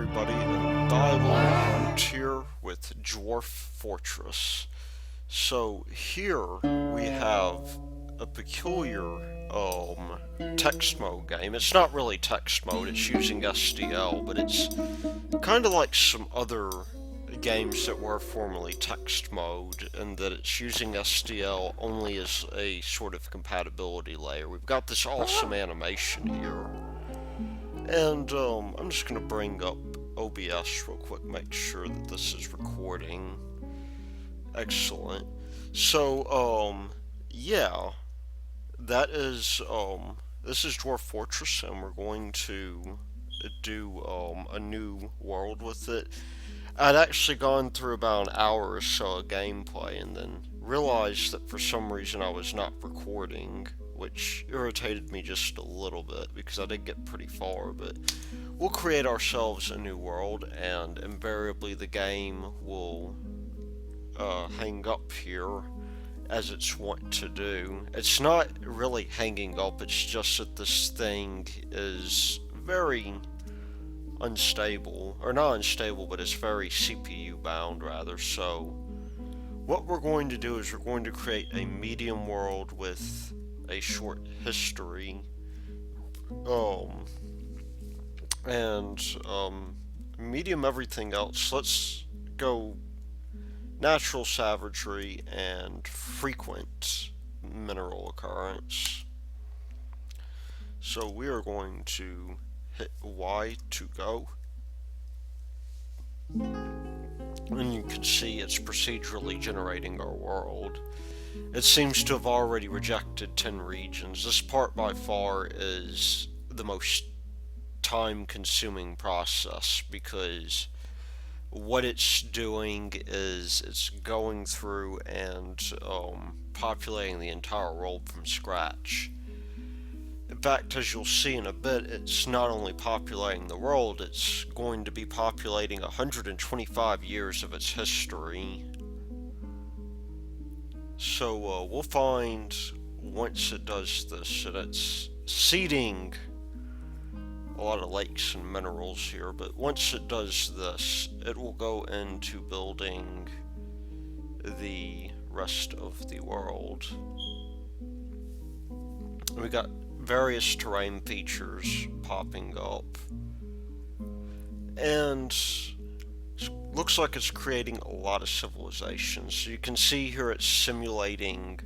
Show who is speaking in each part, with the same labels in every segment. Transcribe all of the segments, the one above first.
Speaker 1: everybody, and Dialogue here with Dwarf Fortress. So here we have a peculiar text mode game. It's not really text mode, it's using SDL, but it's kind of like some other games that were formerly text mode, and that it's using SDL only as a sort of compatibility layer. We've got this awesome animation here. And I'm just going to bring up OBS real quick, make sure that this is recording. Excellent. So, yeah, that is, this is Dwarf Fortress, and we're going to do a new world with it. I'd actually gone through about an hour or so of gameplay and then realized that for some reason I was not recording, which irritated me just a little bit because I did get pretty far, but we'll create ourselves a new world, and invariably the game will hang up here as it's wont to do. It's not really hanging up, it's just that this thing is very unstable, or not unstable, but it's very CPU bound rather. So what we're going to do is we're going to create a medium world with a short history, and medium everything else. Let's go natural savagery and frequent mineral occurrence. So we are going to hit Y to go, and you can see it's procedurally generating our world. It seems to have already rejected 10 regions. This part by far is the most time-consuming process, because what it's doing is it's going through and populating the entire world from scratch. In fact, as you'll see in a bit, it's not only populating the world, it's going to be populating 125 years of its history. So we'll find, once it does this, that it's seeding a lot of lakes and minerals here, but once it does this, it will go into building the rest of the world. We got various terrain features popping up, and looks like it's creating a lot of civilizations. So you can see here it's simulating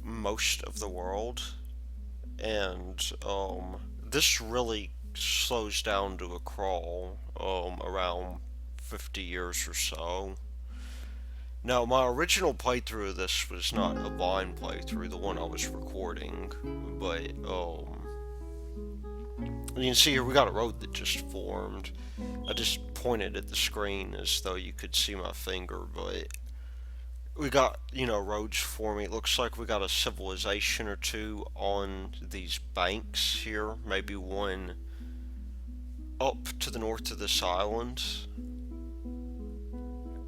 Speaker 1: most of the world, and this really slows down to a crawl around 50 years or so. Now, my original playthrough of this was not a blind playthrough, the one I was recording, but you can see here we got a road that just formed. I just pointed at the screen as though you could see my finger, but we got, roads forming. It looks like we got a civilization or two on these banks here, maybe one up to the north of this island.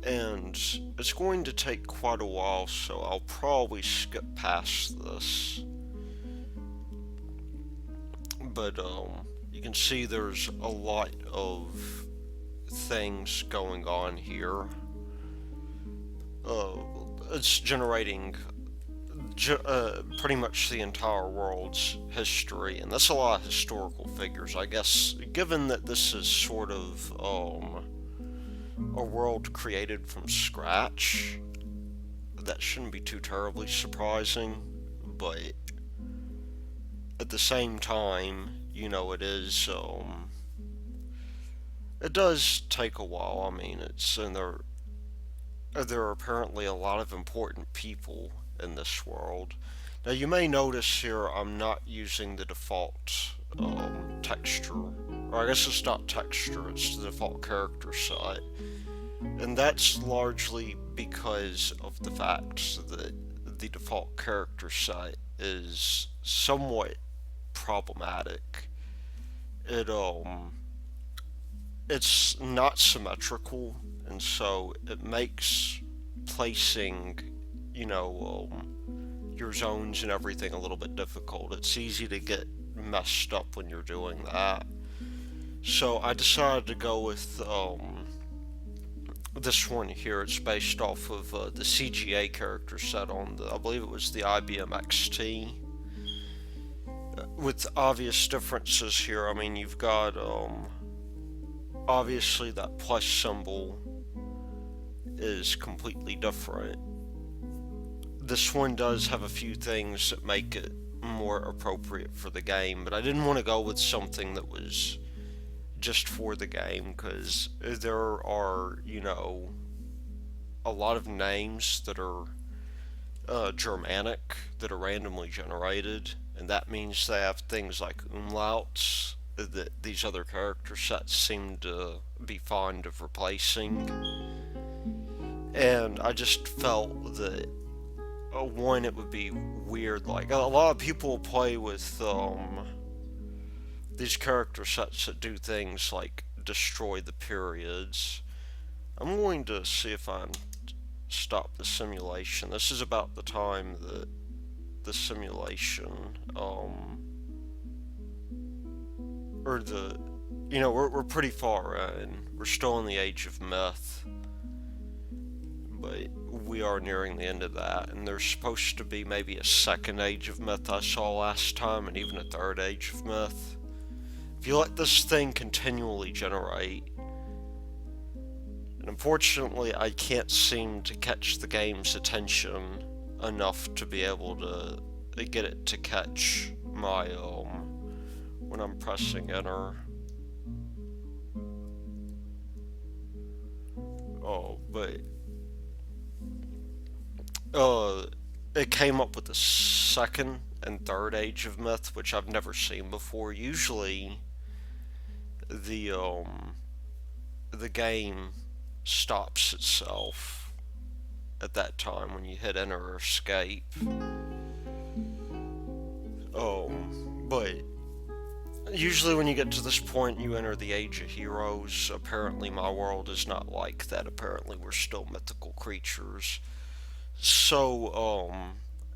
Speaker 1: And it's going to take quite a while, so I'll probably skip past this. But you can see there's a lot of things going on here. It's generating pretty much the entire world's history, and that's a lot of historical figures. I guess, given that this is sort of a world created from scratch, that shouldn't be too terribly surprising, but at the same time, it does take a while. I mean, and there are apparently a lot of important people in this world. Now, you may notice here I'm not using the default texture, or I guess it's not texture, it's the default character set. And that's largely because of the fact that the default character set is somewhat problematic. It's not symmetrical, and so it makes placing, your zones and everything a little bit difficult. It's easy to get messed up when you're doing that. So I decided to go with this one here. It's based off of the CGA character set on I believe it was the IBM XT. With obvious differences here, I mean, you've got obviously that plus symbol is completely different. This one does have a few things that make it more appropriate for the game, but I didn't want to go with something that was just for the game, because there are, a lot of names that are Germanic that are randomly generated, and that means they have things like umlauts that these other character sets seem to be fond of replacing. And I just felt that one, it would be weird. Like, a lot of people play with these character sets that do things like destroy the periods. I'm going to see if I can stop the simulation. This is about the time that the simulation, or we're pretty far in. We're still in the age of myth, but we are nearing the end of that, and there's supposed to be maybe a second age of myth I saw last time, and even a third age of myth. If you let this thing continually generate, and unfortunately I can't seem to catch the game's attention enough to be able to get it to catch my, when I'm pressing enter. But it came up with the second and third age of myth, which I've never seen before. Usually, the game stops itself at that time when you hit enter or escape. But usually when you get to this point, you enter the Age of Heroes. Apparently my world is not like that. Apparently we're still mythical creatures. So,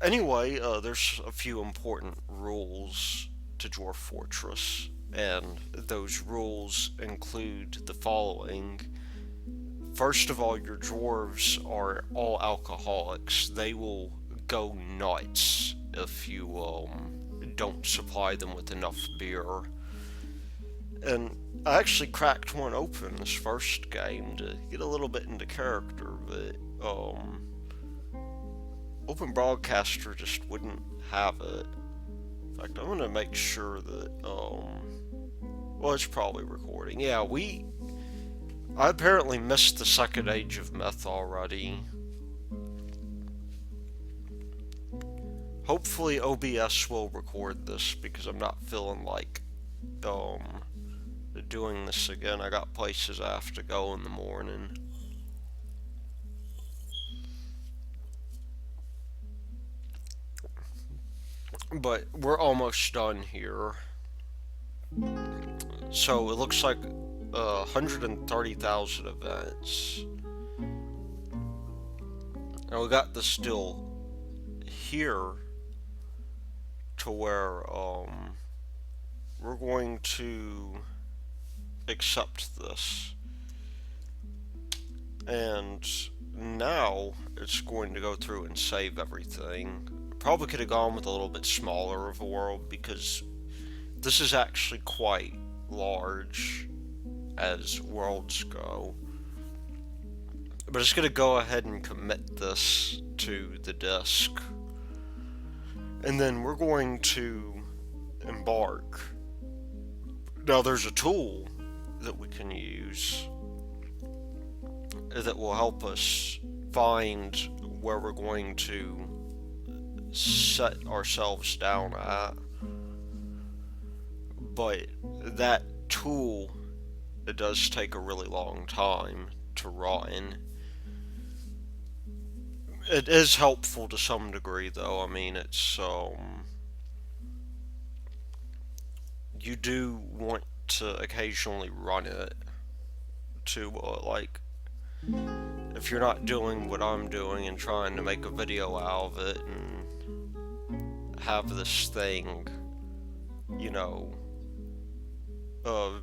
Speaker 1: anyway, there's a few important rules to Dwarf Fortress, and those rules include the following. First of all, your dwarves are all alcoholics. They will go nuts if you don't supply them with enough beer. And I actually cracked one open this first game to get a little bit into character, but Open Broadcaster just wouldn't have it. In fact, I'm gonna make sure that well, it's probably recording. Yeah, I apparently missed the second age of myth already. Hopefully OBS will record this, because I'm not feeling like doing this again. I got places I have to go in the morning. But we're almost done here. So it looks like 130,000 events. And we got this deal here to where we're going to accept this, and now it's going to go through and save everything. Probably could have gone with a little bit smaller of a world, because this is actually quite large as worlds go. But it's going to go ahead and commit this to the disk, and then we're going to embark. Now there's a tool that we can use that will help us find where we're going to set ourselves down at, but that tool, it does take a really long time to run. It is helpful to some degree, though. I mean, it's you do want to occasionally run it to like, if you're not doing what I'm doing and trying to make a video out of it and have this thing,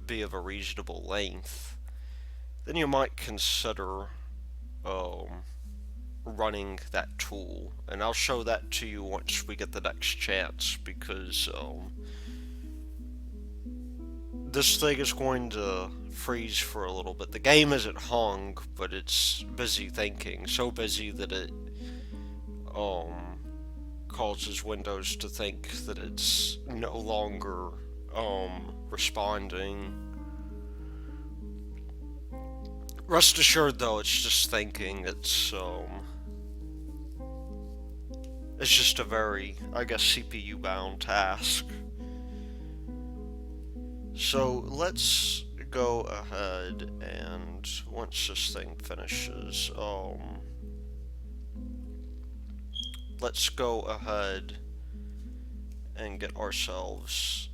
Speaker 1: be of a reasonable length, then you might consider um, running that tool. And I'll show that to you once we get the next chance, because this thing is going to freeze for a little bit. The game isn't hung, but it's busy thinking. So busy that it um, causes Windows to think that it's no longer responding. Rest assured, though, it's just thinking. It's just a very, I guess, CPU bound task. So let's go ahead and once this thing finishes, let's go ahead and get ourselves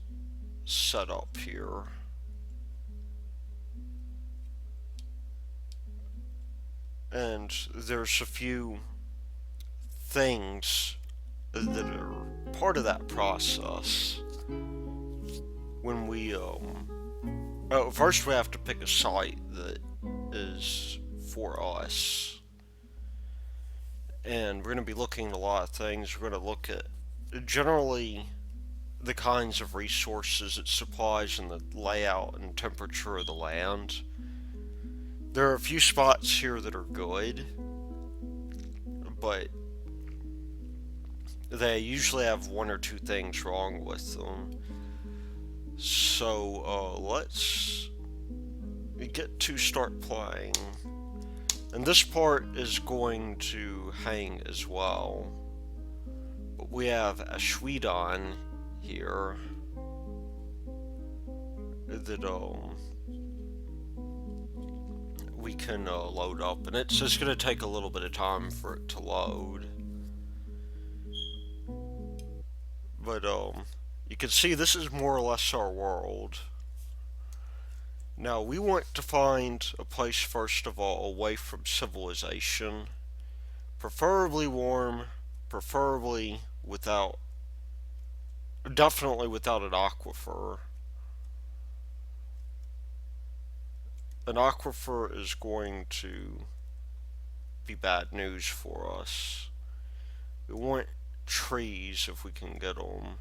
Speaker 1: set up here. And there's a few things that are part of that process. When we first we have to pick a site that is for us, and we're going to be looking at a lot of things. We're going to look at generally the kinds of resources it supplies and the layout and temperature of the land. There are a few spots here that are good, but they usually have one or two things wrong with them. So let's get to start playing. And this part is going to hang as well. But we have Ashuidon here that we can load up, and it's just going to take a little bit of time for it to load. But you can see this is more or less our world. Now we want to find a place first of all away from civilization, preferably warm, preferably definitely without an aquifer. An aquifer is going to be bad news for us. We want trees if we can get them.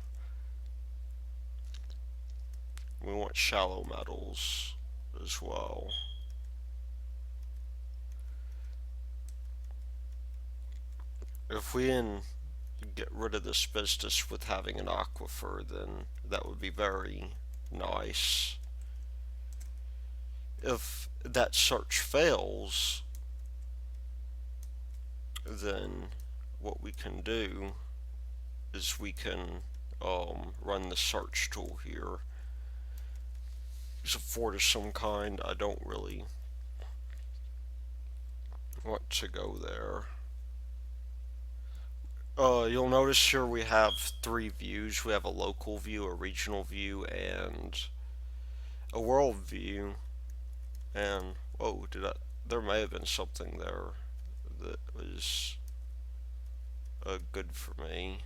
Speaker 1: We want shallow metals as well. If we can get rid of this business with having an aquifer, then that would be very nice. If that search fails, then what we can do is we can run the search tool here. It's a fort of some kind. I don't really want to go there. You'll notice here we have three views. We have a local view, a regional view, and a world view. And there may have been something there that was good for me.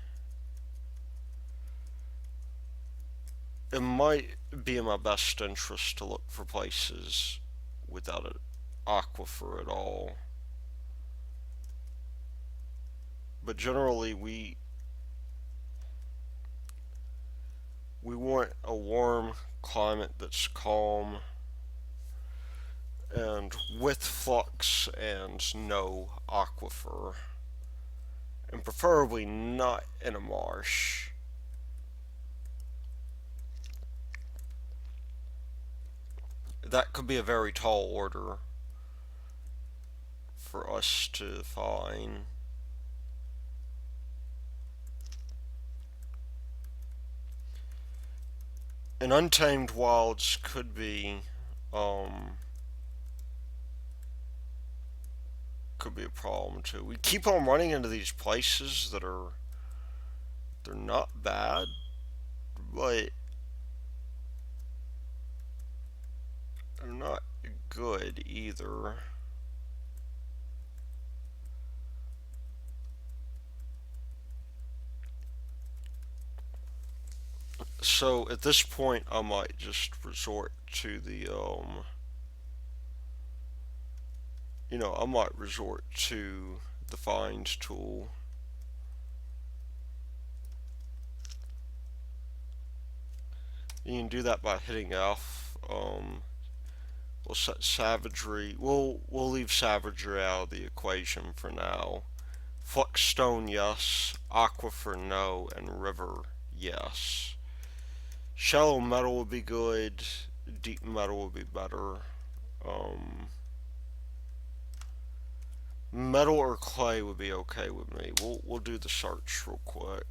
Speaker 1: It might be in my best interest to look for places without an aquifer at all. But generally we want a warm climate that's calm and with flux and no aquifer, and preferably not in a marsh. That could be a very tall order for us to find. And untamed wilds could be a problem too. We keep on running into these places that they're not bad, but they're not good either. So at this point, I might just resort to I might resort to the find tool. You can do that by hitting F. We'll set savagery. We'll leave savagery out of the equation for now. Flux stone, yes. Aquifer, no. And river, yes. Shallow metal would be good. Deep metal would be better. Um, Metal or clay would be okay with me. We'll do the search real quick.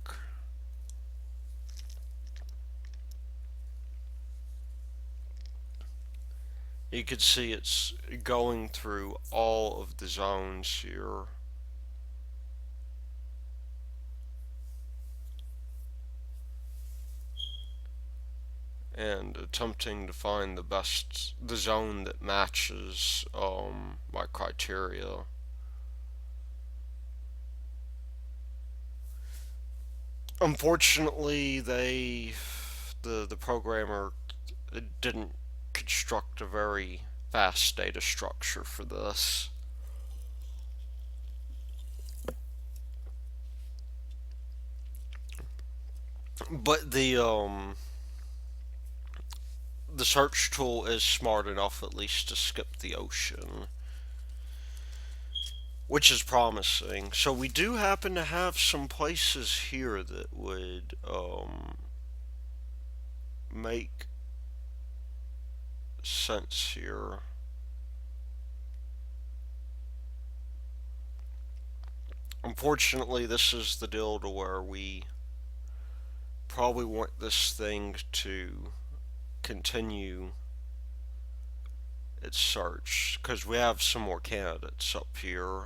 Speaker 1: You can see it's going through all of the zones here. And attempting to find the zone that matches my criteria. Unfortunately, the programmer didn't construct a very fast data structure for this. But the search tool is smart enough at least to skip the ocean, which is promising. So we do happen to have some places here that would make sense here. Unfortunately, this is the deal to where we probably want this thing to continue its search because we have some more candidates up here.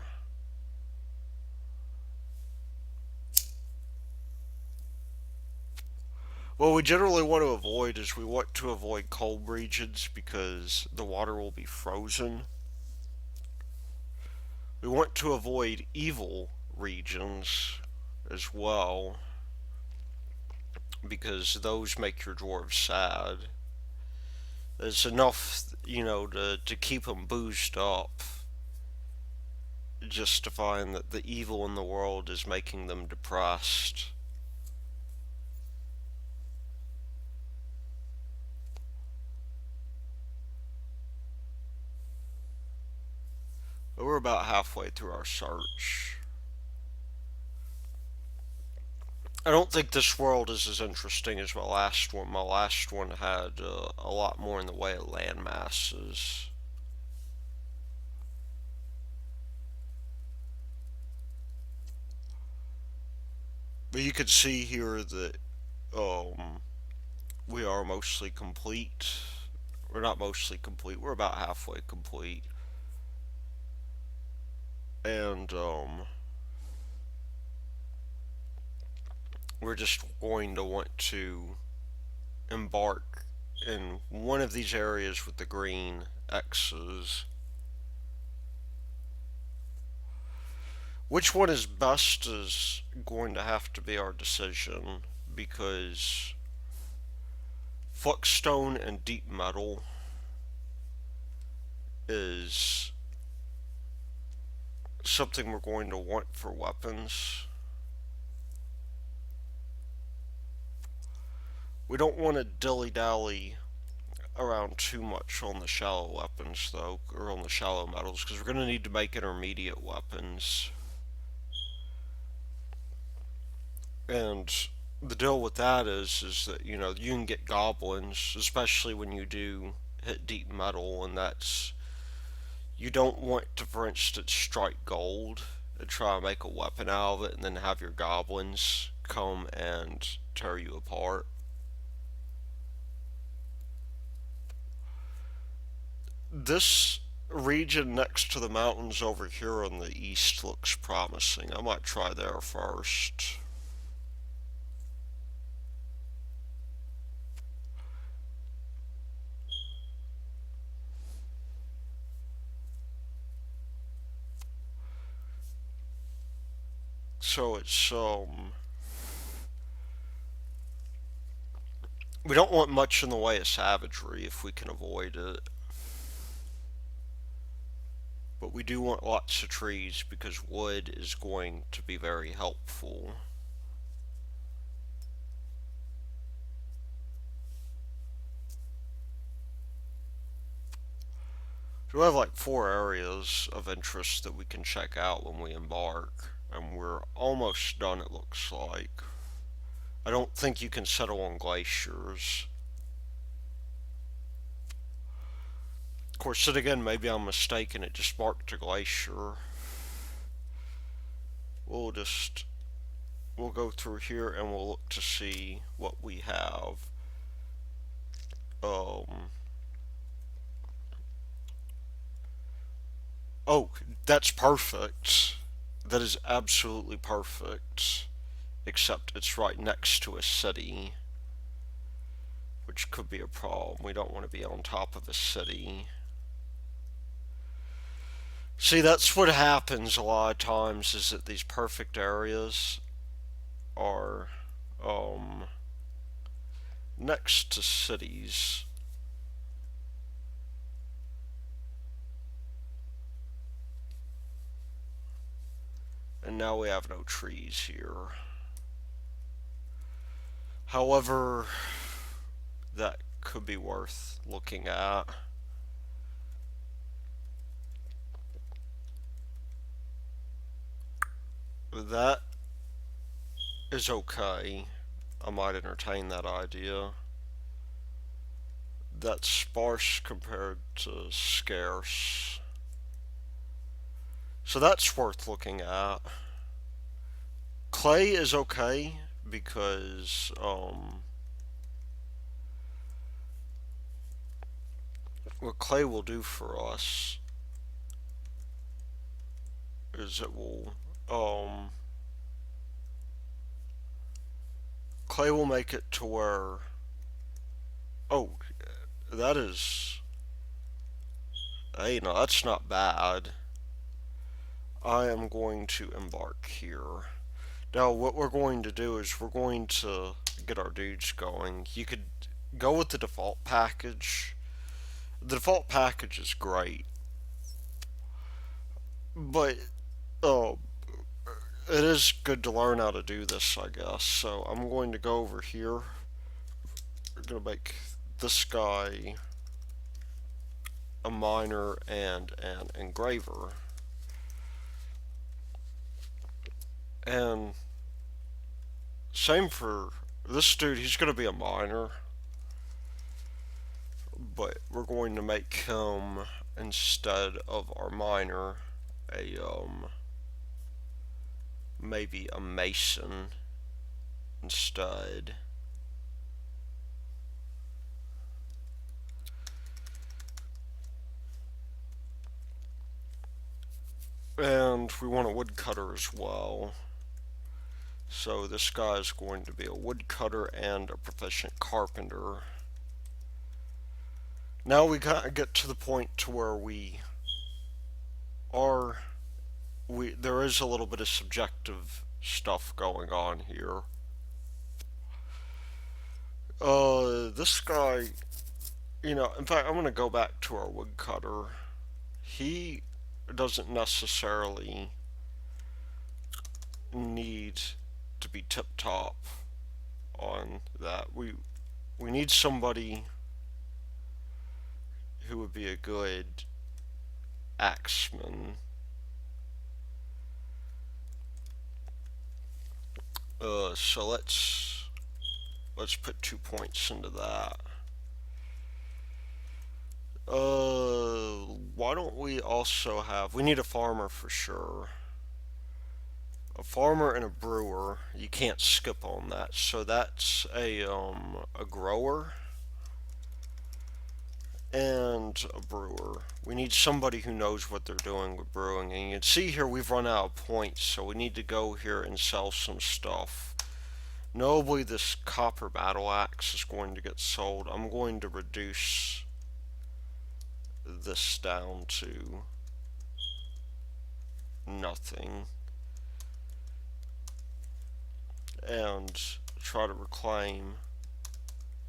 Speaker 1: What we generally want to avoid is we want to avoid cold regions because the water will be frozen. We want to avoid evil regions as well because those make your dwarves sad. There's enough, to keep them boozed up, just to find that the evil in the world is making them depressed. But we're about halfway through our search. I don't think this world is as interesting as my last one. My last one had a lot more in the way of land masses. But you can see here that um, we are mostly complete. We're not mostly complete. We're about halfway complete. And we're just going to want to embark in one of these areas with the green X's. Which one is best is going to have to be our decision because Fluxstone and Deep Metal is something we're going to want for weapons. We don't want to dilly-dally around too much on the shallow weapons, though, or on the shallow metals, because we're going to need to make intermediate weapons. And the deal with that is that, you can get goblins, especially when you do hit deep metal, and you don't want to, for instance, strike gold and try to make a weapon out of it and then have your goblins come and tear you apart. This region next to the mountains over here on the east looks promising. I might try there first. So it's We don't want much in the way of savagery if we can avoid it. But we do want lots of trees because wood is going to be very helpful. So we have like 4 areas of interest that we can check out when we embark, and we're almost done, it looks like. I don't think you can settle on glaciers. Of course, then again, maybe I'm mistaken, it just marked a glacier. We'll just, we'll go through here and we'll look to see what we have. Um, oh, that's perfect. That is absolutely perfect. Except it's right next to a city, which could be a problem. We don't want to be on top of a city. See, that's what happens a lot of times, is that these perfect areas are next to cities. And now we have no trees here. However, that could be worth looking at. That is okay. I might entertain that idea. That's sparse compared to scarce. So that's worth looking at. Clay is okay because what clay will do for us is it will clay will make it to where, oh, that is, hey, no, that's not bad. I am going to embark here. Now what we're going to do is we're going to get our dudes going. You could go with the default package. The default package is great, but uh, it is good to learn how to do this, I guess. So I'm going to go over here. We're going to make this guy a miner and an engraver. And same for this dude, he's going to be a miner. But we're going to make him, instead of our miner, a maybe a mason instead. And we want a woodcutter as well. So this guy is going to be a woodcutter and a proficient carpenter. Now we gotta get to the point to where there is a little bit of subjective stuff going on here. This guy, in fact, I'm gonna go back to our woodcutter. He doesn't necessarily need to be tip top on that. We need somebody who would be a good axeman. So let's put 2 points into that. Why don't we also have, we need a farmer for sure. A farmer and a brewer, you can't skip on that. So that's a grower and a brewer. We need somebody who knows what they're doing with brewing. And you can see here we've run out of points, so we need to go here and sell some stuff. Notably, this copper battle axe is going to get sold. I'm going to reduce this down to nothing and try to reclaim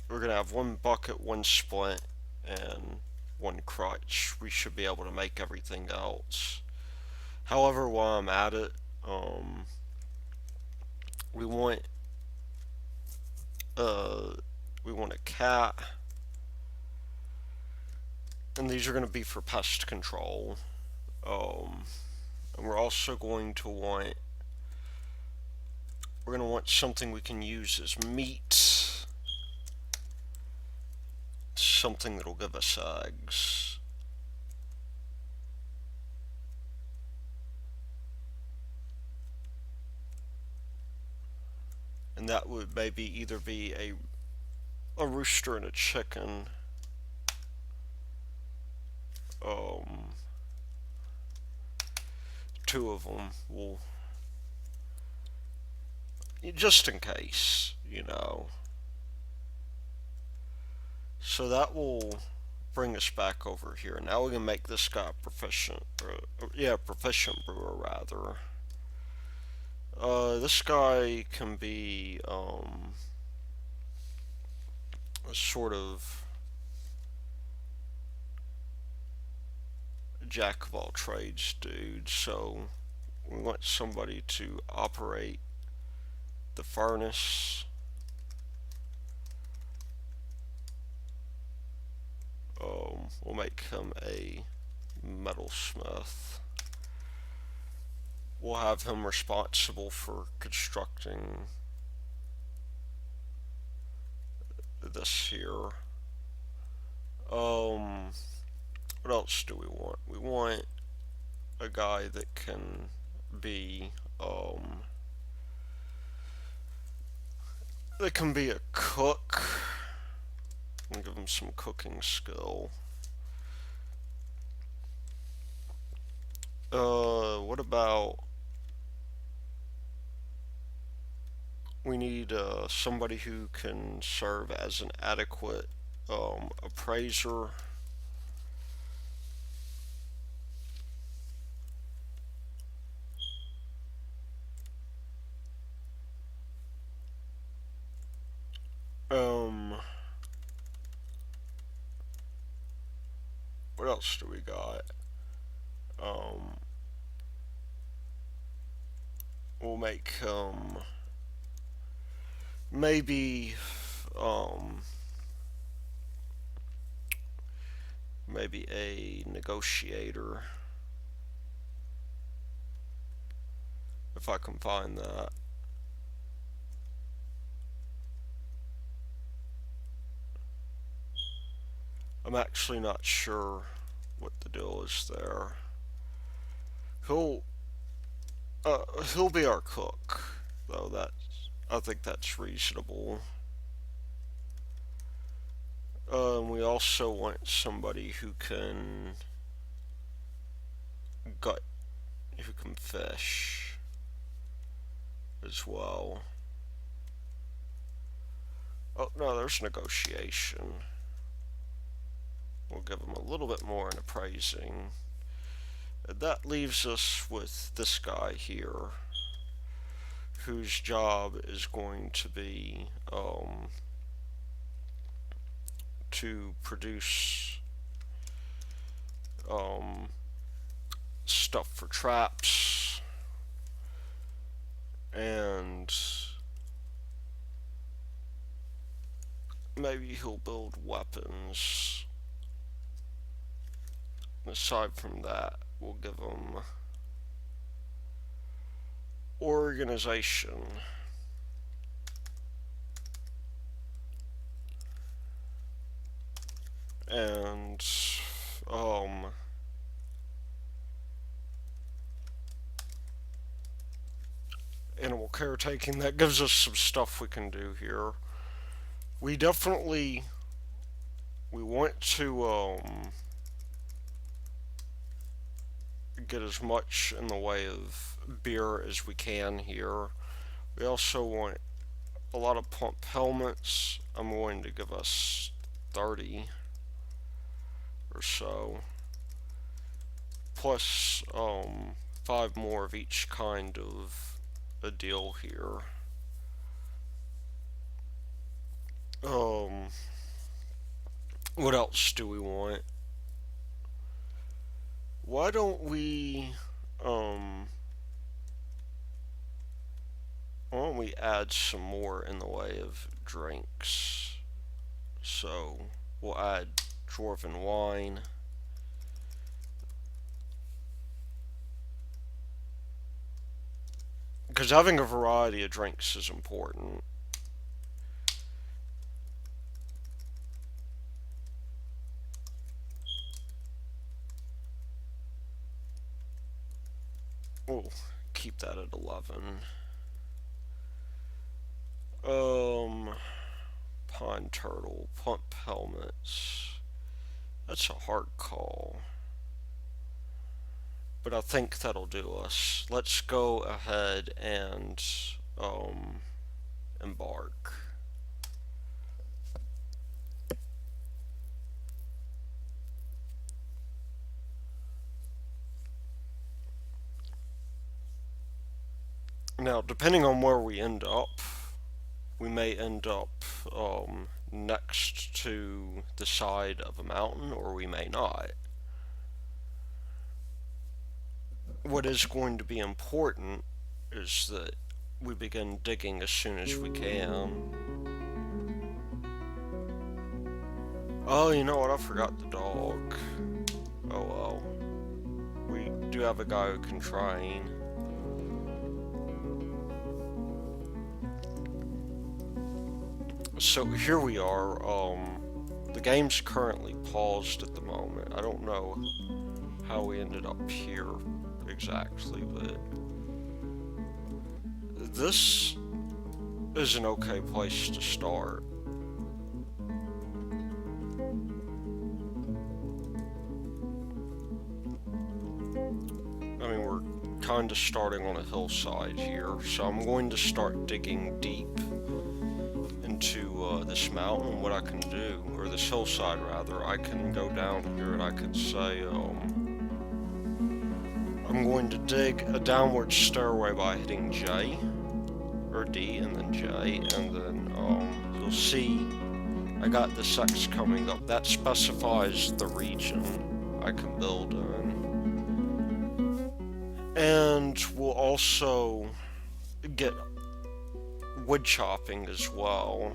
Speaker 1: we're gonna have one bucket, one splint, and one crutch. We should be able to make everything else. However, while I'm at it, we want uh we want a cat, and these are going to be for pest control. And we're also going to want something we can use as meat, something that'll give us eggs. And that would maybe either be a rooster and a chicken. Um, Two of them will, just in case, you know. So that will bring us back over here. Now we can make this guy proficient, proficient brewer rather. This guy can be a sort of jack of all trades dude. So we want somebody to operate the furnace. We'll make him a metalsmith. We'll have him responsible for constructing this here. What else do we want? We want a guy that can be a cook. I'll give him some cooking skill. What about we need somebody who can serve as an adequate appraiser. What else do we got? We'll make maybe maybe a negotiator, if I can find that. I'm actually not sure what the deal is there. He'll be our cook, though. I think that's reasonable. We also want somebody who can fish as well. Oh no, there's negotiation. We'll give him a little bit more in appraising. That leaves us with this guy here, whose job is going to be to produce stuff for traps, and maybe he'll build weapons. Aside from that, we'll give him organization. And animal caretaking. That gives us some stuff we can do here. We want to get as much in the way of beer as we can here. We also want a lot of pump helmets. I'm going to give us 30 or so, plus 5 more of each kind of a deal here. Um, what else do we want? Why don't we, um, why don't we add some more in the way of drinks? So, we'll add dwarven wine. Because having a variety of drinks is important. We'll keep that at 11. Pond turtle, pump helmets. That's a hard call. But I think that'll do us. Let's go ahead and embark. Now, depending on where we end up, we may end up next to the side of a mountain, or we may not. What is going to be important is that we begin digging as soon as we can. Oh, you know what? I forgot the dog. Oh well. We do have a guy who can train. So here we are. The game's currently paused at the moment. I don't know how we ended up here exactly, but this is an okay place to start. I mean, we're kind of starting on a hillside here, so I'm going to start digging deep into this mountain. What I can do, or this hillside rather, I can go down here and I can say, I'm going to dig a downward stairway by hitting J, or D, and then J, and then you'll see I got this X coming up. That specifies the region I can build in. And we'll also get wood chopping as well.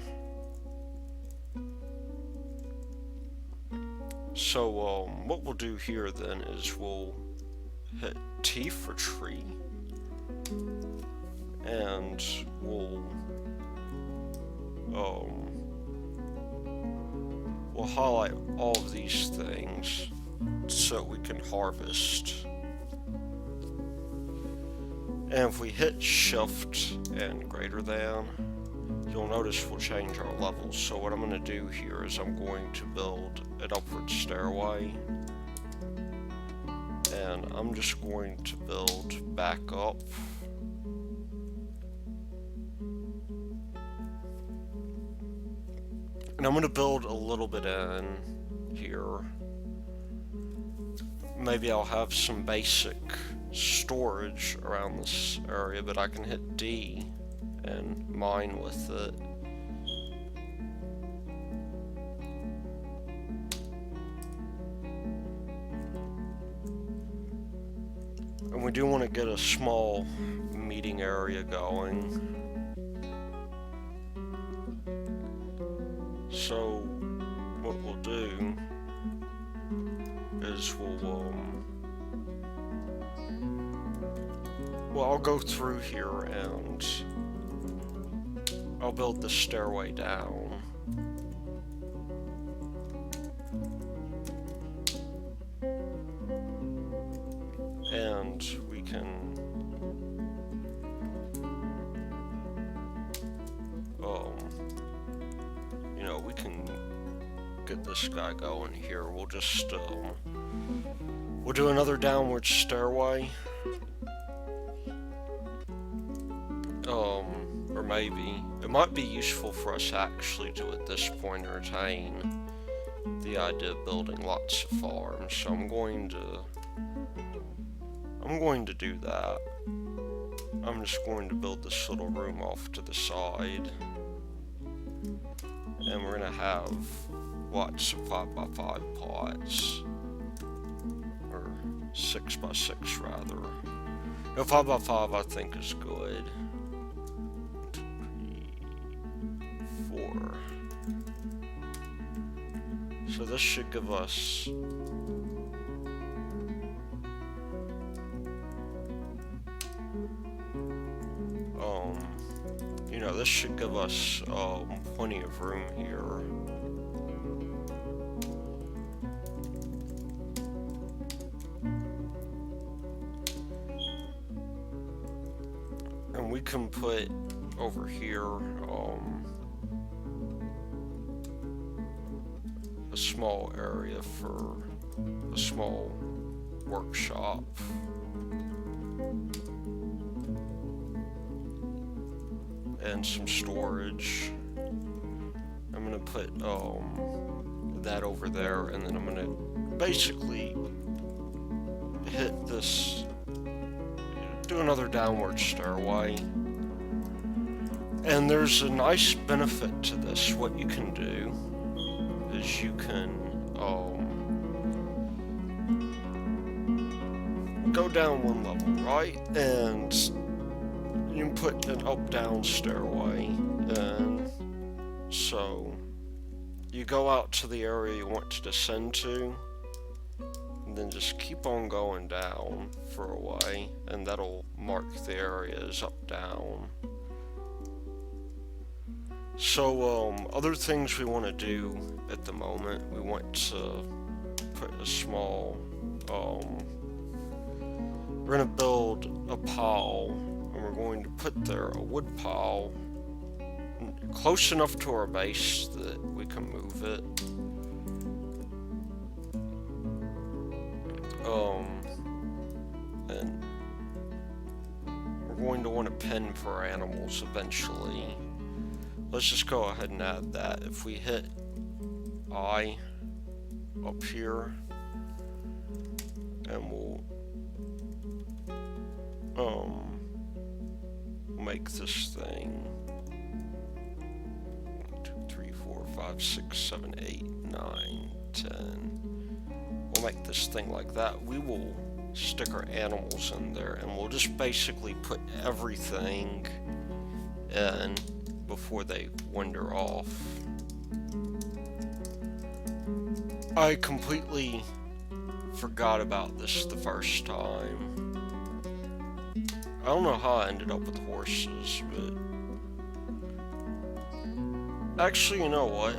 Speaker 1: So what we'll do here then is we'll hit T for tree, and we'll highlight all of these things so we can harvest. And if we hit shift and greater than, you'll notice we'll change our levels. So what I'm going to do here is I'm going to build an upward stairway, and I'm just going to build back up. And I'm going to build a little bit in here. Maybe I'll have some basic storage around this area, but I can hit D and mine with it. And we do want to get a small meeting area going. So what we'll do is I'll go through here and I'll build the stairway down. And we can we can get this guy going here. We'll just we'll do another downward stairway. Or maybe it might be useful for us actually to at this point entertain the idea of building lots of farms. So I'm going to do that. I'm just going to build this little room off to the side, and we're gonna have lots of 5x5 pots, or 6x6 rather. No, 5x5 I think is good. 2, 3, 4. So this should give us this should give us plenty of room here. And we can put over here a small area for a small workshop. And some storage. I'm gonna put that over there, and then I'm gonna basically hit this, do another downward stairway. And there's a nice benefit to this. What you can do is you can go down one level, right? And you can put an up-down stairway, and so you go out to the area you want to descend to, and then just keep on going down for a way, and that'll mark the area as up-down. So, other things we want to do at the moment, we want to put a small, we're going to build a pile. We're going to put there a wood pile close enough to our base that we can move it. And we're going to want a pen for our animals eventually. Let's just go ahead and add that. If we hit I up here, and we'll make this thing 1, 2, 3, 4, 5, 6, 7, 8, 9, 10. We'll make this thing like that. We will stick our animals in there, and we'll just basically put everything in before they wander off. I completely forgot about this the first time. I don't know how I ended up with horses, but actually, you know what?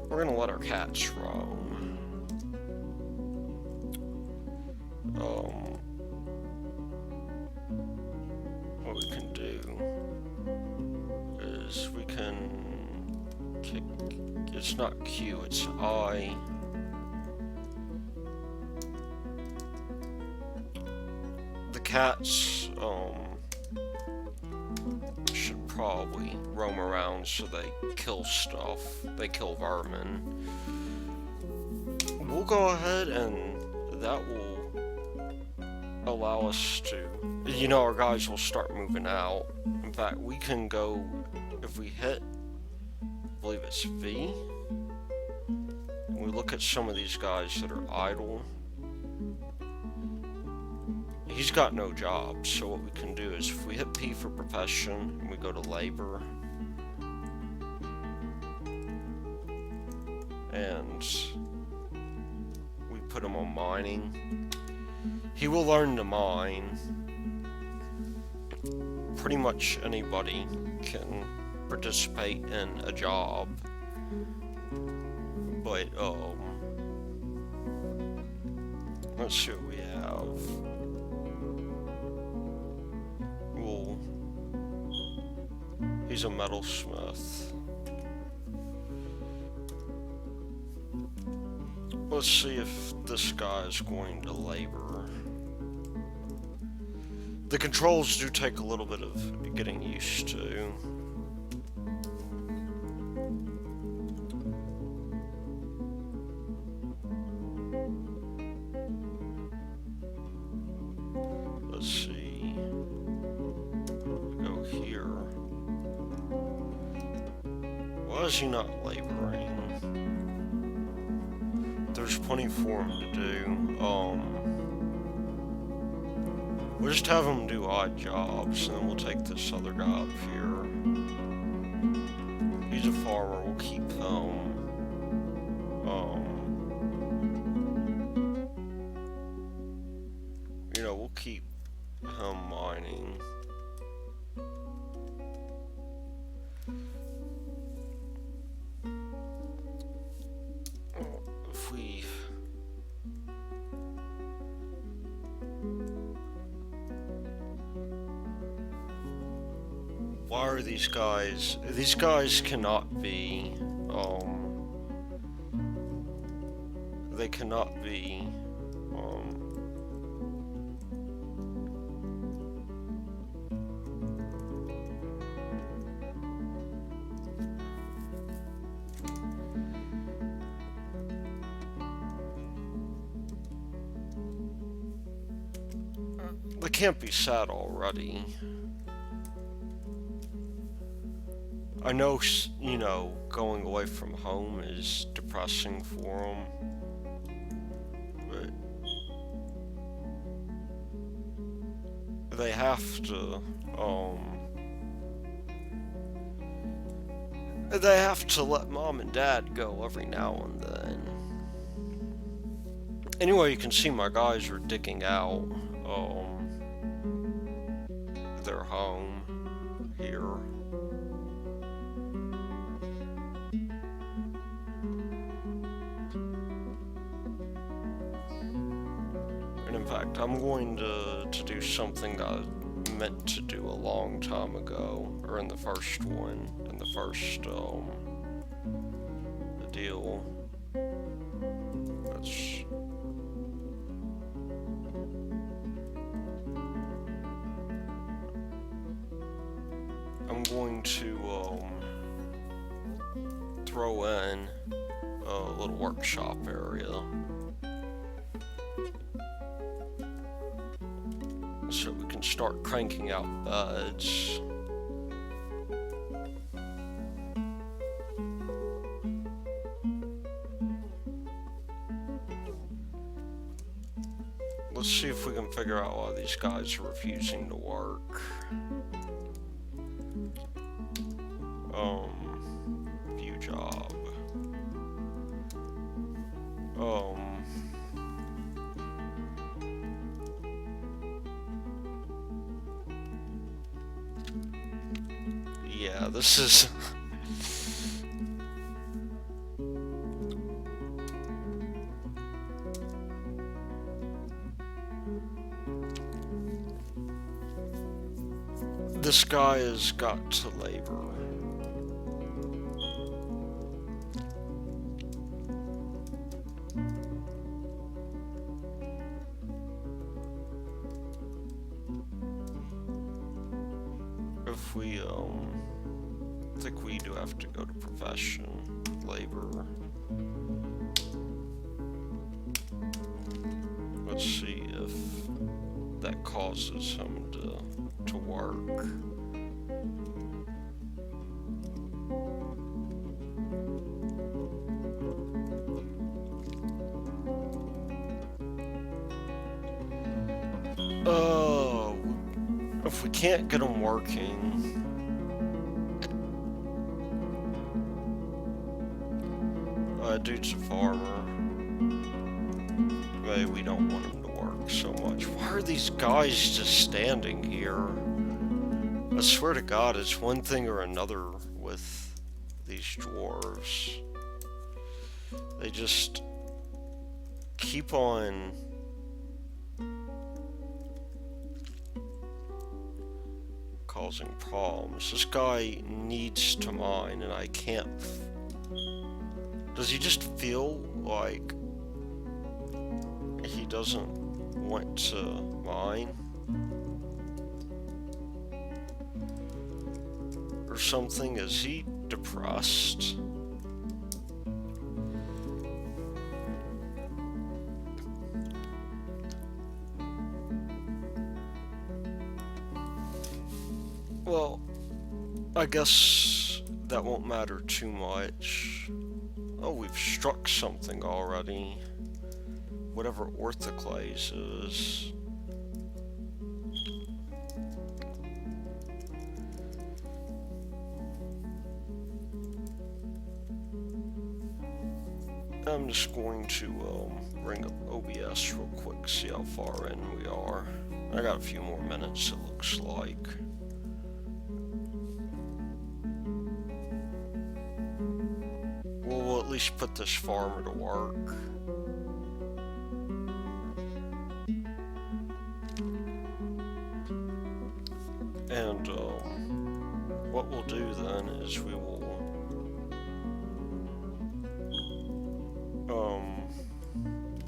Speaker 1: We're gonna let our cats roam. What we can do is we can kick. It's not Q, it's I. The cats should probably roam around so they kill stuff. They kill vermin. We'll go ahead, and that will allow us to, our guys will start moving out. In fact, we can go, if we hit, I believe it's V, and we look at some of these guys that are idle. He's got no job, so what we can do is if we hit P for profession and we go to labor, and we put him on mining, he will learn to mine. Pretty much anybody can participate in a job, but let's see what we have. He's a metalsmith. Let's see if this guy is going to labor. The controls do take a little bit of getting used to. Let's see. Go here. Why is he not laboring? There's plenty for him to do. We'll just have him do odd jobs, and then we'll take this other guy up here. He's a farmer, we'll keep him. You know, we'll keep him mining. If we... Why are these guys... These guys cannot be, they cannot be, they can't be sad already. I know, you know, going away from home is depressing for them, but they have to, they have to let mom and dad go every now and then. Anyway, you can see my guys are digging out, their home here. And in fact, I'm going to do something that I meant to do a long time ago, or in the first one, in the first, deal. That's... I'm going to, throw in a little workshop area. So we can start cranking out beds. Let's see if we can figure out why these guys are refusing to work. View job. Yeah, this is... This guy has got to labor. If we, I think we do have to go to profession, labor. Let's see if that causes him to work. If we can't get him working, dude's a farmer. Maybe we don't want him to work so much. Why are these guys just standing here? I swear to God, it's one thing or another with these dwarves. They just keep on causing problems. This guy needs to mine, and I can't. Does he just feel like he doesn't want to mine? Or something? Is he depressed? Well, I guess that won't matter too much. Oh, we've struck something already. Whatever orthoclase is. I'm just going to bring up OBS real quick, see how far in we are. I got a few more minutes, it looks like. We'll at least put this farmer to work. And what we'll do then is we will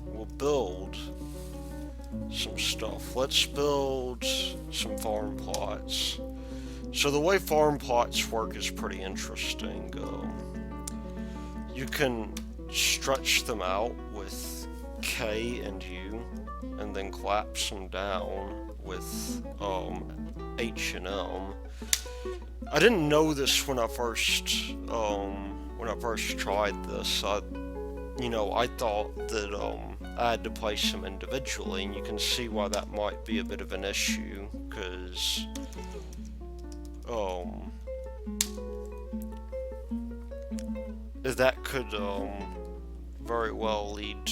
Speaker 1: we'll build some stuff. Let's build some farm plots. So the way farm plots work is pretty interesting. You can stretch them out with K and U, and then collapse them down with H and M. I didn't know this when I first tried this. I thought that I had to place them individually, and you can see why that might be a bit of an issue, because that could very well lead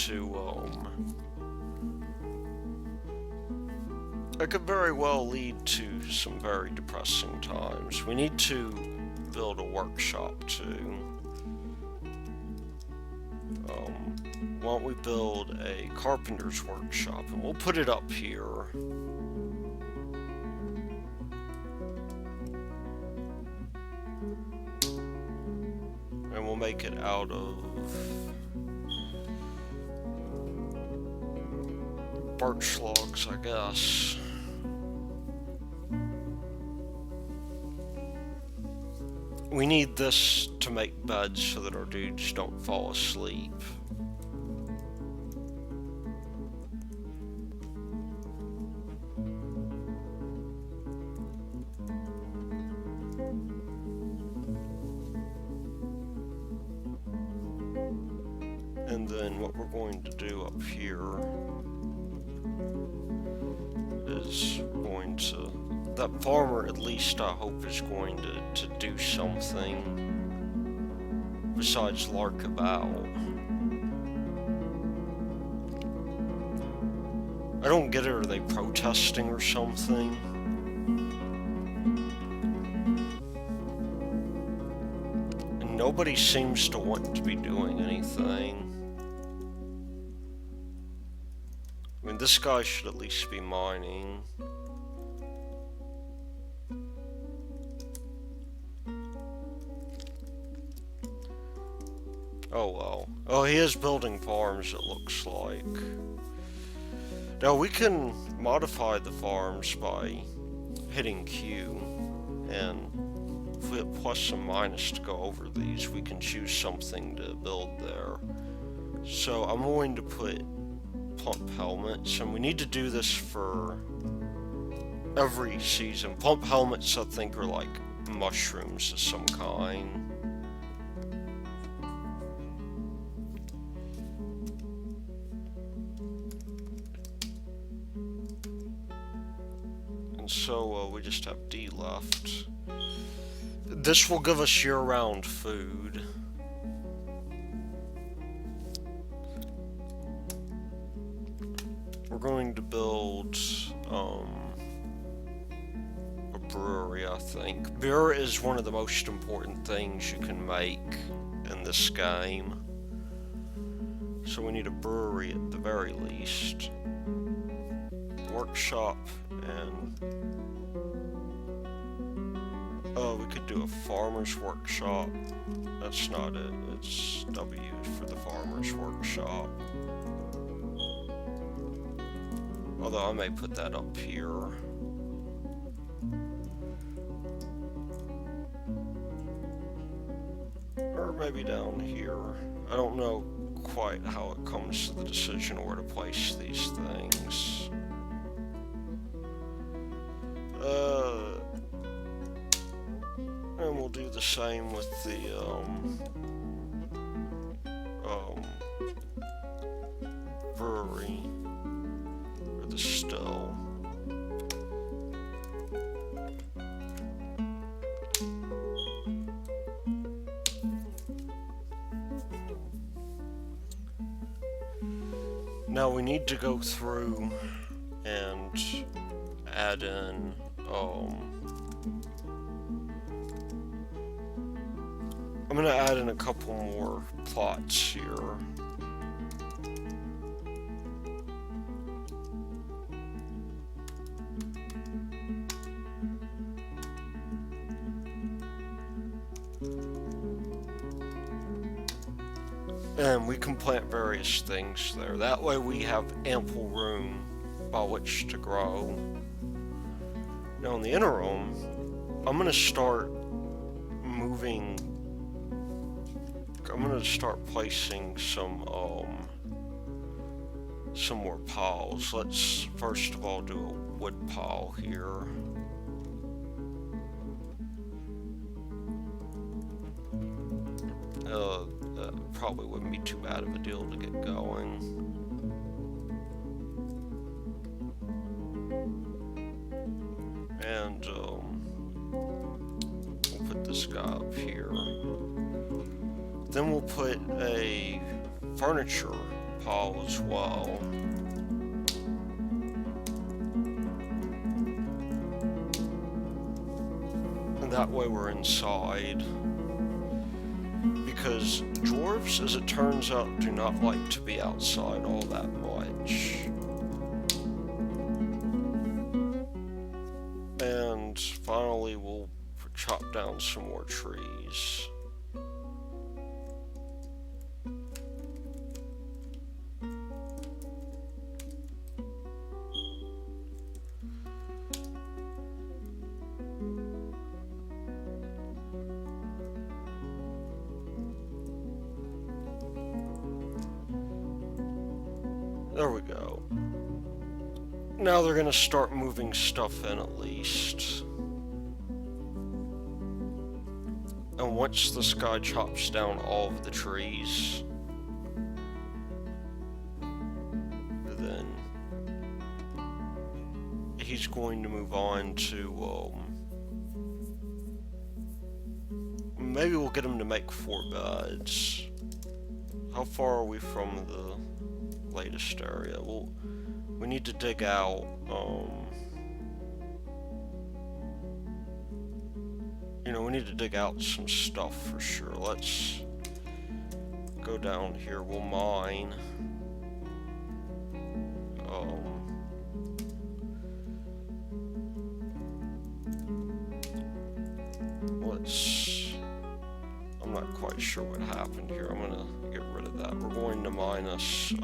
Speaker 1: to some very depressing times. We need to build a workshop too. Why don't we build a carpenter's workshop, and we'll put it up here. And we'll make it out of birch logs, I guess. We need this to make beds so that our dudes don't fall asleep. And then what we're going to do up here is we're going to... That farmer, at least, I hope, is going to do something besides lark about. I don't get it, are they protesting or something? And nobody seems to want to be doing anything. I mean, this guy should at least be mining. Oh well. Oh, he is building farms, it looks like. Now we can modify the farms by hitting Q, and if we hit plus and minus to go over these, we can choose something to build there. So I'm going to put pump helmets, and we need to do this for every season. Pump helmets, I think, are like mushrooms of some kind. And so we just have D left. This will give us year-round food. We're going to build a brewery, I think. Beer is one of the most important things you can make in this game. So we need a brewery at the very least. Workshop, and we could do a farmer's workshop. That's not it, it's W for the farmer's workshop. Although I may put that up here. Or maybe down here. I don't know quite how it comes to the decision of where to place these things. And we'll do the same with the brewery, or the still. Now we need to go through and add in I'm gonna add in a couple more plots here. And we can plant various things there. That way we have ample room by which to grow. Now in the interim, I'm gonna start placing some more piles. Let's first of all do a wood pile here. Probably wouldn't be too bad of a deal to get going. And we'll put this guy up here. Then we'll put a furniture pile as well. And that way we're inside. Because dwarves, as it turns out, do not like to be outside all that much. And finally, we'll chop down some more trees. There we go. Now they're gonna start moving stuff in at least. And once this guy chops down all of the trees, then he's going to move on to, maybe we'll get him to make 4 beds. How far are we from the latest area? Well, we need to dig out, we need to dig out some stuff for sure. Let's go down here, we'll mine. I'm not quite sure what happened here. I'm gonna get rid of that. We're going to minus,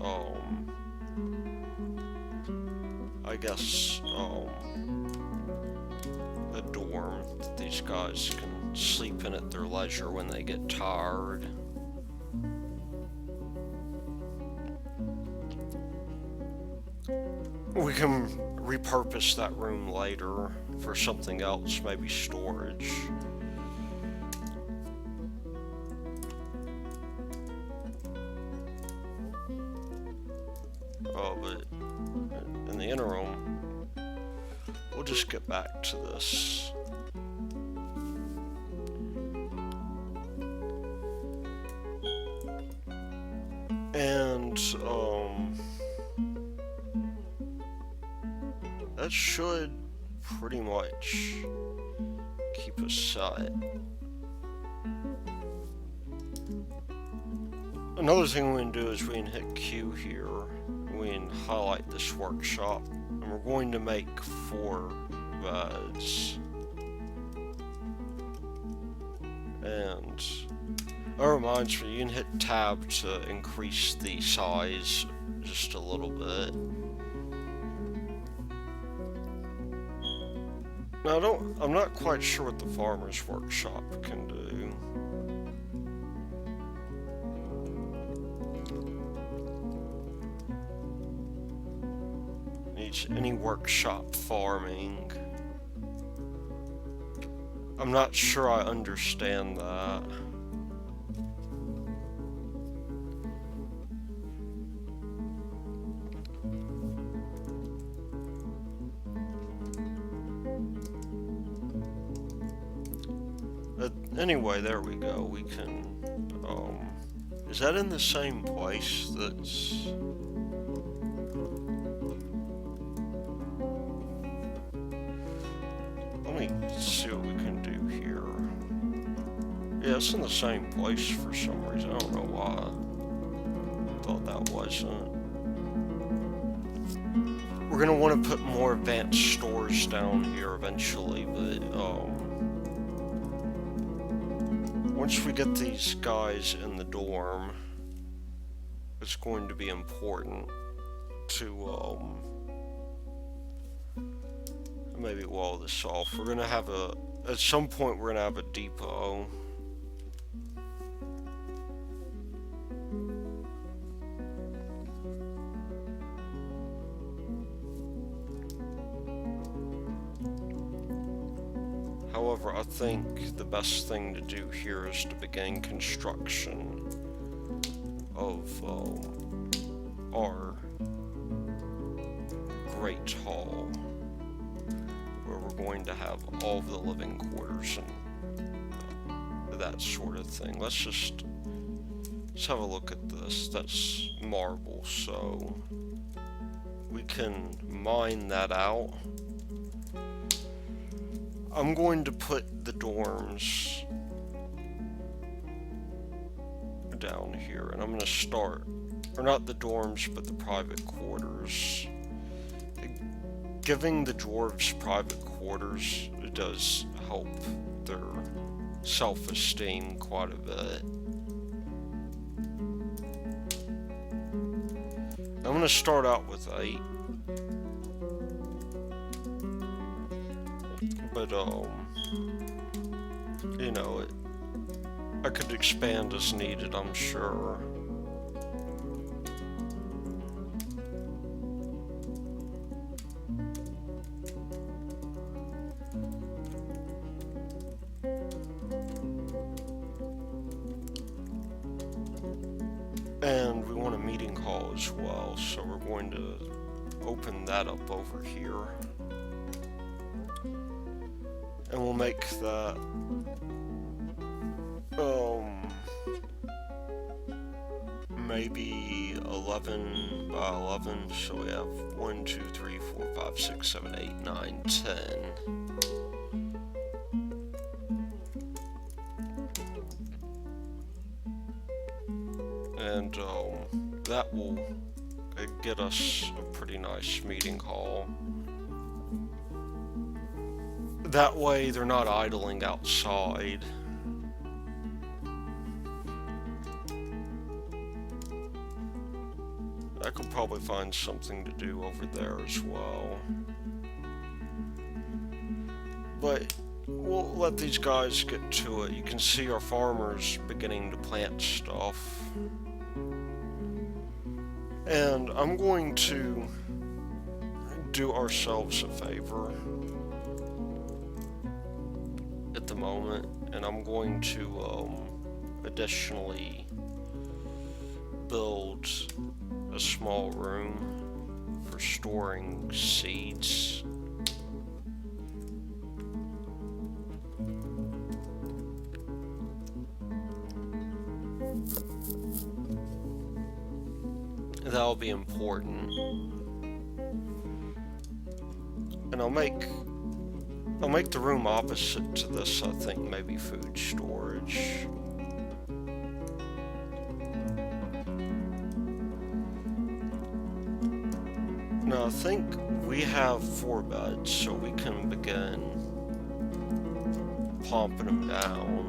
Speaker 1: I guess, a dorm that these guys can sleep in at their leisure when they get tired. We can repurpose that room later for something else, maybe storage. But in the interim, we'll just get back to this. And, that should pretty much keep us set. Another thing we can do is we can hit Q here. We can highlight this workshop, and we're going to make 4 beds. And that reminds me, you can hit tab to increase the size just a little bit. Now I'm not quite sure what the farmer's workshop can do. Needs any workshop farming. I'm not sure I understand that. Anyway, there we go. We can, is that in the same place that's... Let me see what we can do here. Yeah, it's in the same place for some reason. I don't know why. I thought that wasn't. We're gonna want to put more advanced stores down here eventually, but, once we get these guys in the dorm, it's going to be important to, maybe wall this off. We're gonna have at some point we're gonna have a depot. However, I think the best thing to do here is to begin construction of our Great Hall, where we're going to have all of the living quarters and that sort of thing. Let's have a look at this. That's marble, so we can mine that out. I'm going to put the dorms down here, and I'm going to start, or not the dorms, but the private quarters. Giving the dwarves private quarters does help their self-esteem quite a bit. I'm going to start out with 8. But, you know, I could expand as needed, I'm sure. And we want a meeting hall as well, so we're going to open that up over here. And we'll make that, maybe 11 by 11, so we have 1, 2, 3, 4, 5, 6, 7, 8, 9, 10. And, that will get us a pretty nice meeting hall. That way they're not idling outside. I could probably find something to do over there as well. But we'll let these guys get to it. You can see our farmers beginning to plant stuff. And I'm going to do ourselves a favor at the moment, and I'm going to additionally build a small room for storing seeds. That'll be important. And I'll make the room opposite to this, I think, maybe food storage. Now, I think we have 4 beds, so we can begin pumping them down.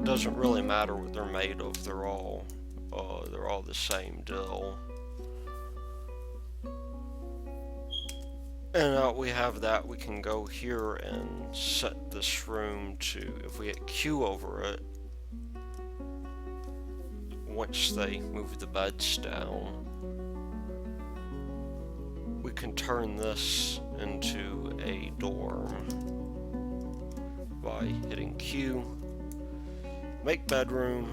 Speaker 1: Doesn't really matter what they're made of, they're all the same deal. And now we have that, we can go here and set this room to, if we hit Q over it, once they move the beds down, we can turn this into a dorm by hitting Q. Make bedroom.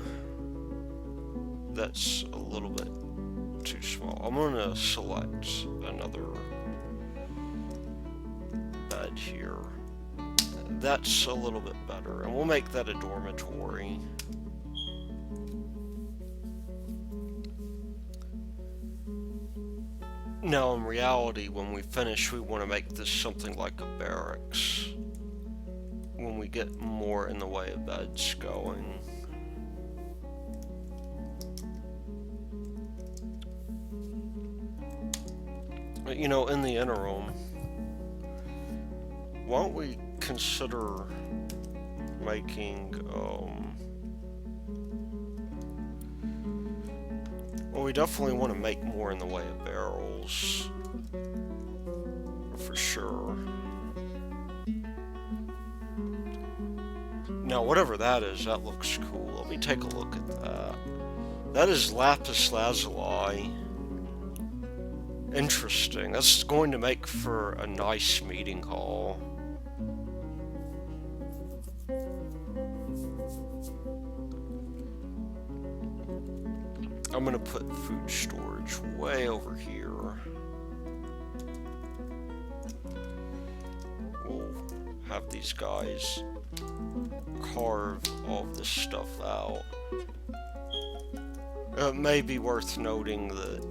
Speaker 1: That's a little bit too small. I'm gonna select another bed here. That's a little bit better, and we'll make that a dormitory. Now, in reality, when we finish, we want to make this something like a barracks when we get more in the way of beds going. But, you know, in the interim, why don't we consider making, well, we definitely want to make more in the way of barrels, for sure. Now, whatever that is, that looks cool. Let me take a look at that. That is lapis lazuli. Interesting. That's going to make for a nice meeting hall. I'm gonna put food storage way over here. We'll have these guys carve all of this stuff out. It may be worth noting that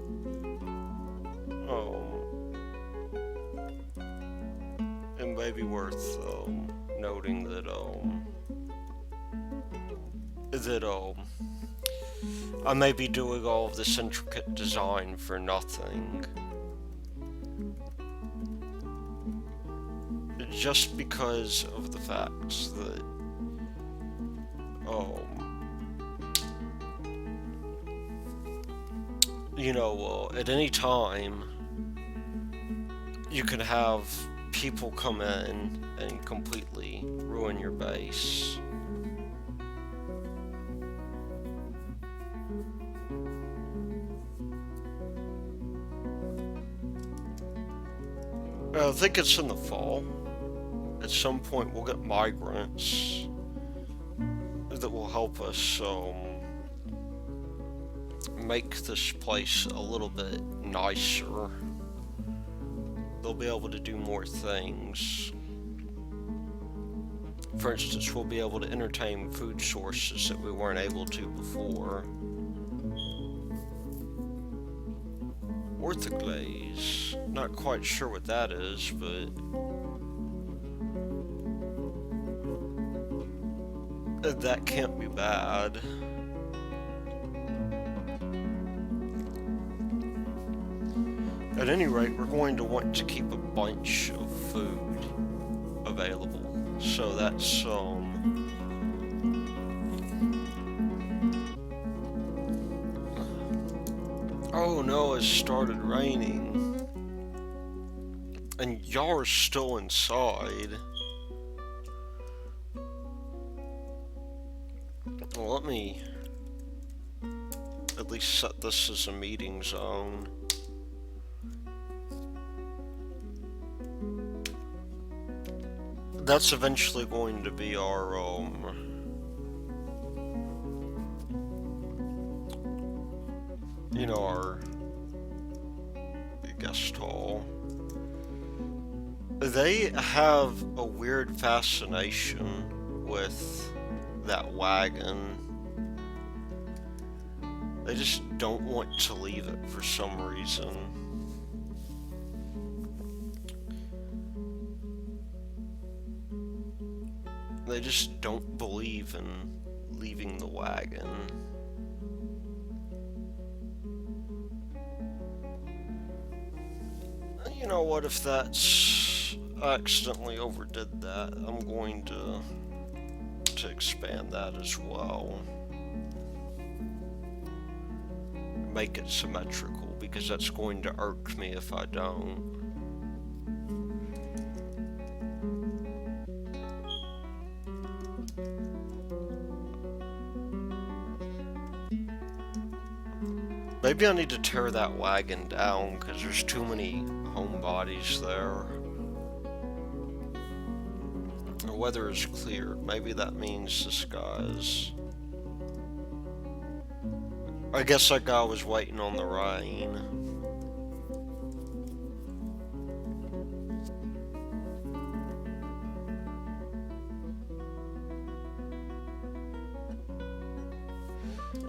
Speaker 1: I may be doing all of this intricate design for nothing. Just because of the fact that, you know, at any time, you can have people come in and completely ruin your base. I think it's in the fall. At some point we'll get migrants that will help us make this place a little bit nicer. They'll be able to do more things. For instance, we'll be able to entertain food sources that we weren't able to before. Orthoglaze. Not quite sure what that is, but that can't be bad. At any rate, we're going to want to keep a bunch of food available. So that's, oh no, it started raining. And y'all are still inside. Well, let me at least set this as a meeting zone. That's eventually going to be our, you know, our guest hall. They have a weird fascination with that wagon. They just don't want to leave it for some reason. They just don't believe in leaving the wagon. You know what, if I accidentally overdid that, I'm going to expand that as well. Make it symmetrical, because that's going to irk me if I don't. Maybe I need to tear that wagon down, because there's too many homebodies there. The weather is clear. Maybe that means the skies. I guess that guy was waiting on the rain.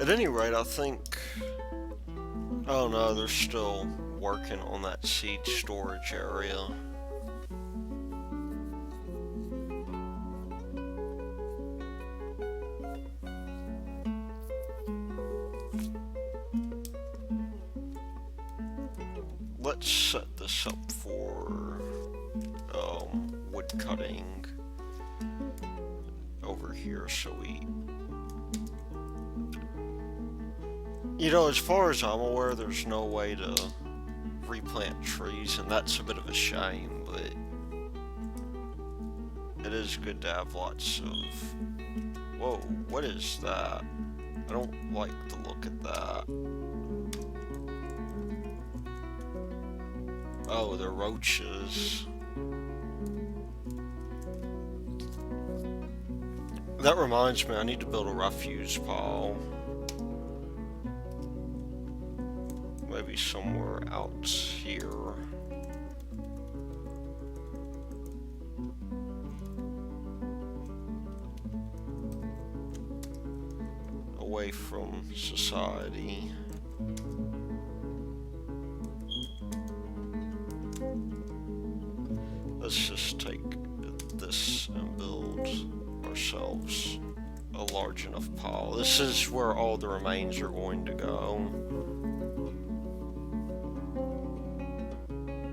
Speaker 1: At any rate, I think... Oh no, they're still working on that seed storage area. Let's set this up for wood cutting over here so we... You know, as far as I'm aware, there's no way to replant trees, and that's a bit of a shame, but it is good to have lots of... Whoa, what is that? I don't like the look at that. Oh, they're roaches. That reminds me, I need to build a refuse pile. Maybe somewhere out here. Away from society. Let's just take this and build ourselves a large enough pile. This is where all the remains are going to go.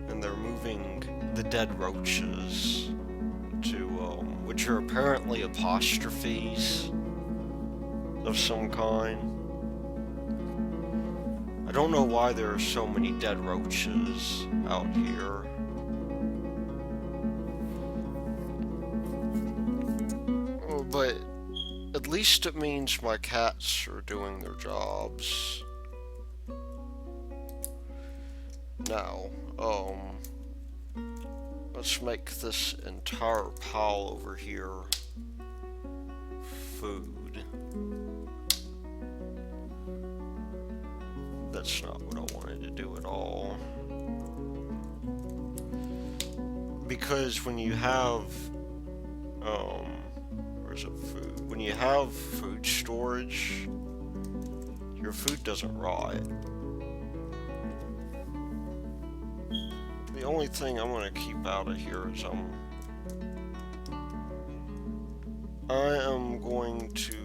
Speaker 1: And they're moving the dead roaches to, which are apparently apostrophes of some kind. I don't know why there are so many dead roaches out here. But at least it means my cats are doing their jobs. Now, let's make this entire pile over here food. That's not what I wanted to do at all. Because when you have, where's it food? When you have food storage, your food doesn't rot. The only thing I'm going to keep out of here is I am going to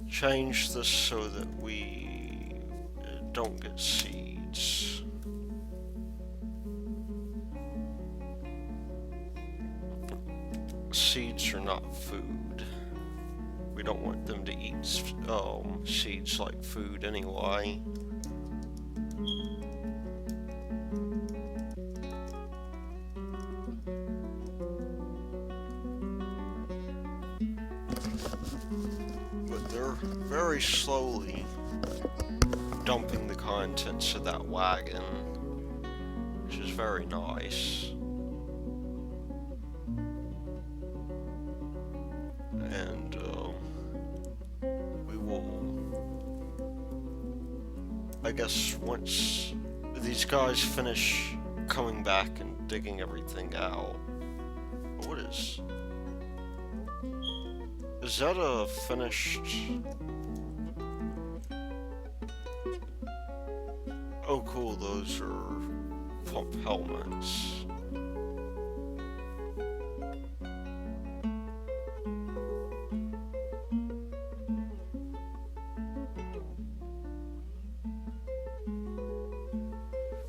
Speaker 1: change this so that we don't get seeds. Seeds are not food. We don't want them to eat seeds like food anyway. But they're very slowly dumping the contents of that wagon, which is very nice. And we will, I guess, once these guys finish coming back and digging everything out. What is that a finished? Oh cool, those are pump helmets.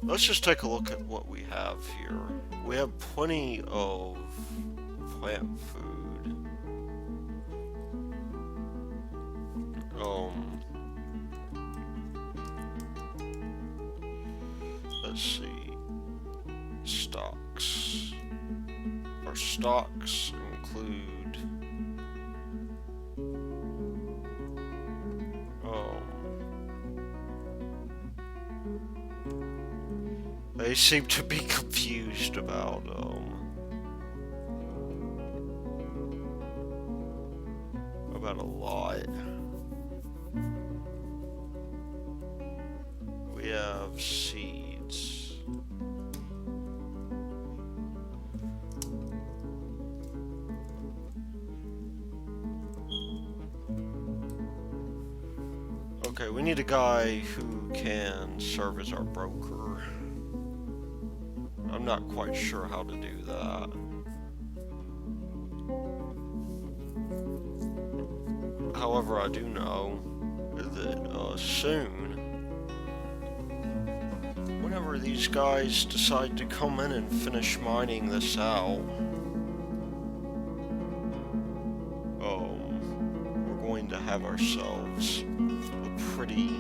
Speaker 1: Let's just take a look at what we have here. We have plenty of plant food. Let's see. Stocks. Our stocks include They seem to be confused about a lot. We have seeds. Okay, we need a guy who can serve as our broker. I'm not quite sure how to do that. However, I do know that soon, whenever these guys decide to come in and finish mining this out, we're going to have ourselves a pretty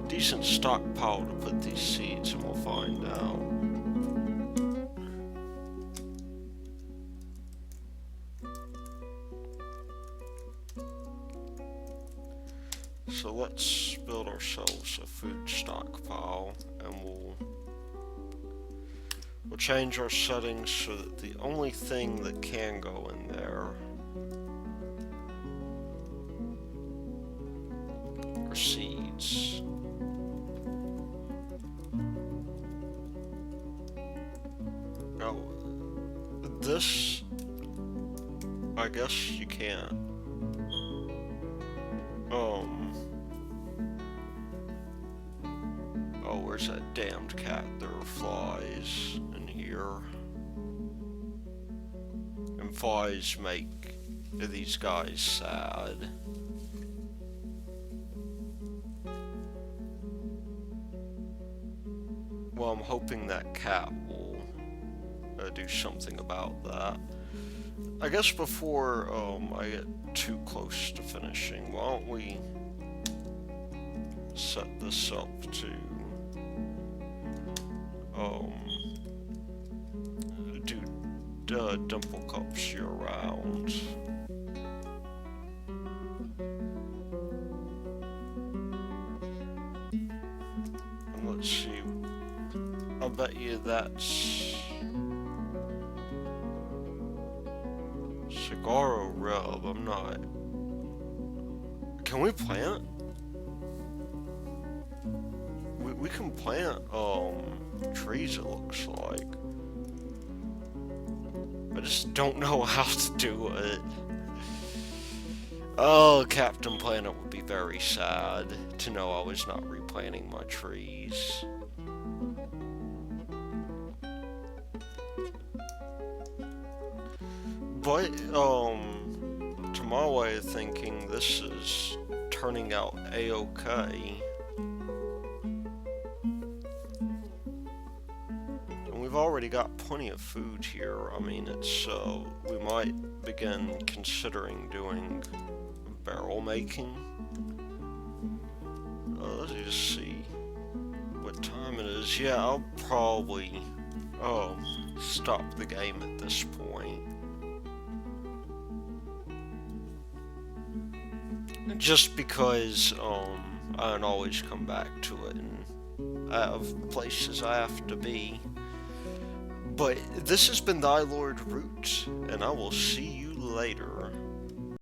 Speaker 1: decent stockpile to put these seeds, and we'll find out. So let's build ourselves a food stockpile, and we'll change our settings so that the only thing that can go in there are seeds. Now, this, I guess you can't. Oh, where's that damned cat? There are flies in here. And flies make these guys sad. Well, I'm hoping that cat will do something about that. I guess before I get too close to finishing, why don't we set this up to do dimple cups year round. And let's see, I bet you that's cigar or rub. I'm not. Can we plant? We can plant trees, it looks like. I just don't know how to do it. Oh, Captain Planet would be very sad to know I was not replanting my trees. But, to my way of thinking, this is turning out a-okay. And we've already got plenty of food here. I mean, it's, we might begin considering doing barrel making. Let's just see what time it is. Yeah, I'll probably, stop the game at this point. Just because I don't always come back to it, and I have places I have to be. But this has been Thy Lord Root, and I will see you later.